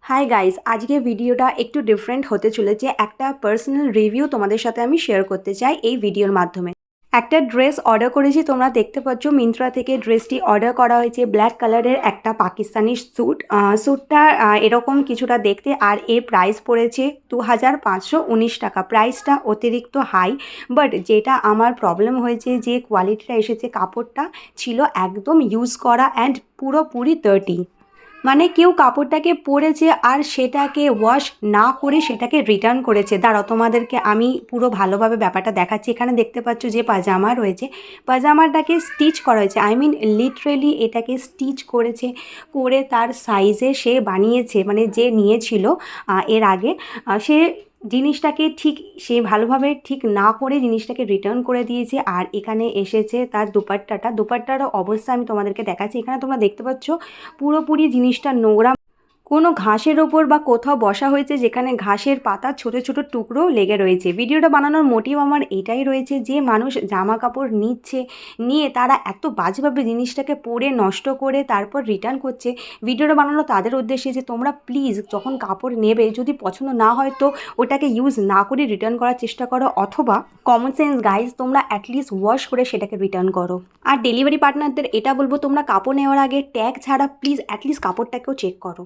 Hi guys, আজকে ভিডিওটা একটু ডিফারেন্ট হতে চলেছে। একটা পার্সোনাল রিভিউ তোমাদের সাথে আমি শেয়ার করতে চাই এই ভিডিওর মাধ্যমে। একটা ড্রেস অর্ডার করেছি, তোমরা দেখতে পাচ্ছ মিন্ত্রা থেকে ড্রেসটি অর্ডার করা হয়েছে। ব্ল্যাক কালারের একটা পাকিস্তানি স্যুটটা এরকম কিছুটা দেখতে, আর এর প্রাইস পড়েছে 2519 টাকা। প্রাইসটা অতিরিক্ত হাই, বাট যেটা আমার প্রবলেম হয়েছে যে কোয়ালিটিটা এসেছে, কাপড়টা ছিল একদম ইউজ করা অ্যান্ড পুরোপুরি ডার্টি। মানে কেউ কাপড়টাকে পরেছে আর সেটাকে ওয়াশ না করে সেটাকে রিটার্ন করেছে। দাঁড়াও, তোমাদেরকে আমি পুরো ভালোভাবে ব্যাপারটা দেখাচ্ছি। এখানে দেখতে পাচ্ছ যে পাজামা রয়েছে, পাজামাটাকে স্টিচ করা হয়েছে, আই মিন লিটারেলি এটাকে স্টিচ করেছে, করে তার সাইজে সে বানিয়েছে। মানে যে নিয়েছিল এর আগে, সে জিনিসটাকে ঠিক সে ভালোভাবে ঠিক না করে জিনিসটাকে রিটার্ন করে দিয়েছে। আর এখানে এসেছে তার দুপাট্টারও অবস্থা আমি তোমাদেরকে দেখাচ্ছি। এখানে তোমরা দেখতে পাচ্ছ পুরোপুরি জিনিসটা নোংরা। কোনো ঘাসের ওপর বা কোথাও বসা হয়েছে যেখানে ঘাসের পাতা ছোট ছোট টুকরো লেগে রয়েছে। ভিডিওটা বানানোর মোটিভ আমার এটাই রয়েছে যে মানুষ জামা কাপড় নিচ্ছে, নিয়ে তারা এত বাজেভাবে জিনিসটাকে পরে নষ্ট করে তারপর রিটার্ন করছে। ভিডিওটা বানানো তাদের উদ্দেশ্যে যে তোমরা প্লিজ যখন কাপড় নেবে, যদি পছন্দ না হয় তো ওটাকে ইউজ না করে রিটার্ন করার চেষ্টা করো, অথবা কমন সেন্স গাইজ, তোমরা অ্যাটলিস্ট ওয়াশ করে সেটাকে রিটার্ন করো। আর ডেলিভারি পার্টনারদের এটা বলবো, তোমরা কাপড় নেওয়ার আগে ট্যাগ ছাড়া প্লিজ অ্যাটলিস্ট কাপড়টাকেও চেক করো।